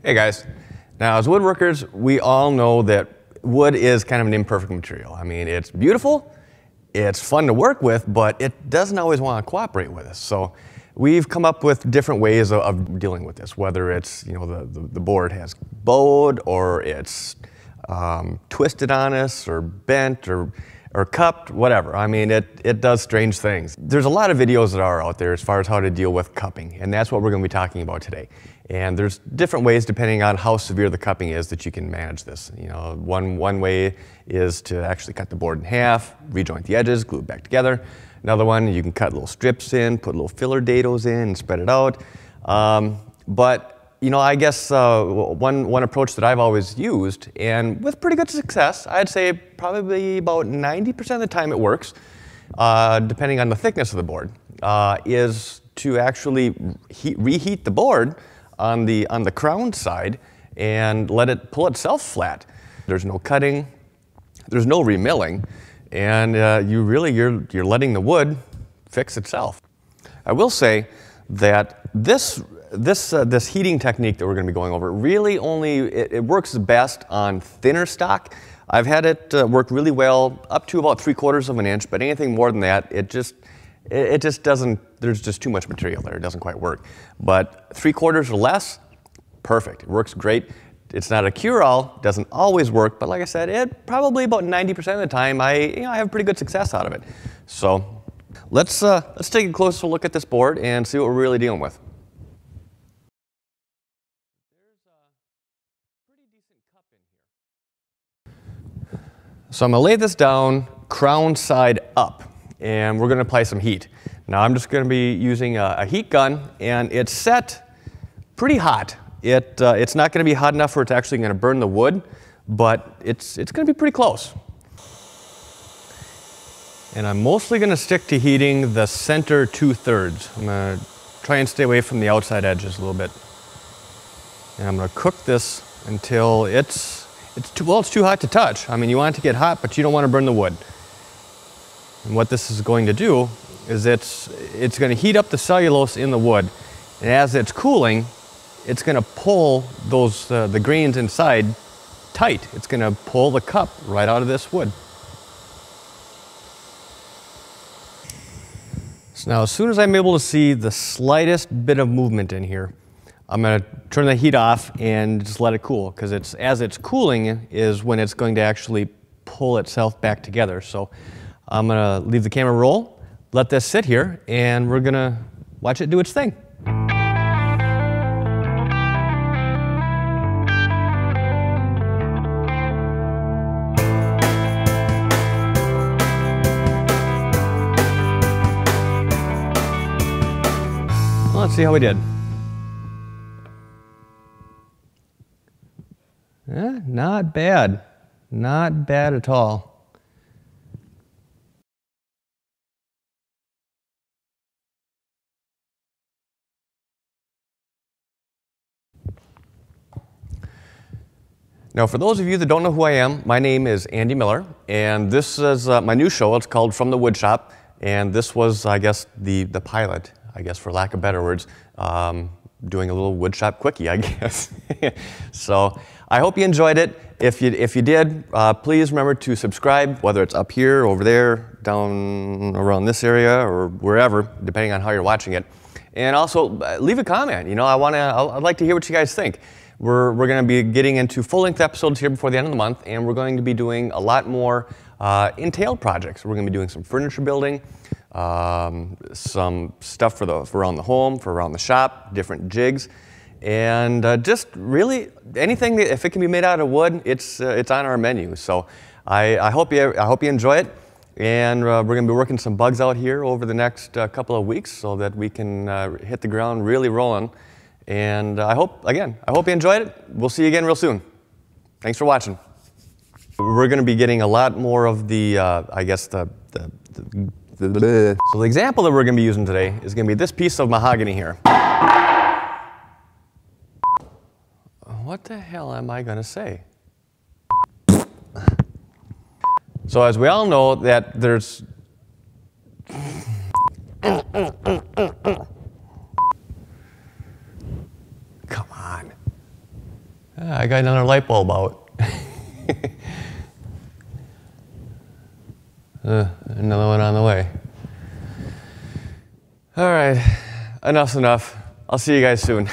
Hey guys. Now, as woodworkers, we all know that wood is kind of an imperfect material. I mean, it's beautiful, it's fun to work with, but it doesn't always want to cooperate with us. So we've come up with different ways of dealing with this, whether it's, the board has bowed or it's twisted on us or bent or cupped, whatever. I mean, it does strange things. There's a lot of videos that are out there as far as how to deal with cupping, and that's what we're going to be talking about today. And there's different ways depending on how severe the cupping is that you can manage this. One way is to actually cut the board in half, rejoint the edges, glue it back together. Another one, you can cut little strips in, put little filler dados in and spread it out. I guess one approach that I've always used, and with pretty good success, I'd say probably about 90% of the time it works, depending on the thickness of the board, is to actually reheat the board on the crown side and let it pull itself flat. There's no cutting, there's no remilling, and you're letting the wood fix itself. I will say that this heating technique that we're going to be going over really it works best on thinner stock. I've had it work really well up to about 3/4 of an inch, but anything more than that, it just doesn't, there's just too much material there. It doesn't quite work. But 3/4 or less, perfect. It works great. It's not a cure-all, doesn't always work, but like I said, it probably about 90% of the time I have pretty good success out of it. So let's take a closer look at this board and see what we're really dealing with. So I'm going to lay this down crown side up, and we're going to apply some heat. Now I'm just going to be using a heat gun, and it's set pretty hot. It's not going to be hot enough where it's actually going to burn the wood, but it's going to be pretty close. And I'm mostly going to stick to heating the center 2/3. I'm going to try and stay away from the outside edges a little bit. And I'm going to cook this until it's too hot to touch. I mean, you want it to get hot, but you don't want to burn the wood. And what this is going to do is it's going to heat up the cellulose in the wood. And as it's cooling, it's going to pull the grains inside tight. It's going to pull the cup right out of this wood. So now as soon as I'm able to see the slightest bit of movement in here, I'm going to turn the heat off and just let it cool, because as it's cooling is when it's going to actually pull itself back together. So I'm going to leave the camera roll, let this sit here, and we're going to watch it do its thing. Well, let's see how we did. Not bad. Not bad at all. Now, for those of you that don't know who I am, my name is Andy Miller, and this is my new show. It's called From the Woodshop, and this was, I guess, the pilot, I guess, for lack of better words, doing a little woodshop quickie, I guess. So I hope you enjoyed it. If you did, please remember to subscribe, whether it's up here, over there, down around this area, or wherever, depending on how you're watching it. And also leave a comment. I'd like to hear what you guys think. We're going to be getting into full-length episodes here before the end of the month, and we're going to be doing a lot more entailed projects. We're going to be doing some furniture building, some stuff for around the home, for around the shop, different jigs, and just really anything that, if it can be made out of wood, it's on our menu. So I hope you enjoy it, and we're going to be working some bugs out here over the next couple of weeks so that we can hit the ground really rolling. And I hope you enjoyed it. We'll see you again real soon. Thanks for watching. We're going to be getting a lot more of the so the example that we're going to be using today is going to be this piece of mahogany here. What the hell am I going to say? So as we all know that there's Come on. I got another light bulb out. Another one on the way. All right, enough's enough. I'll see you guys soon.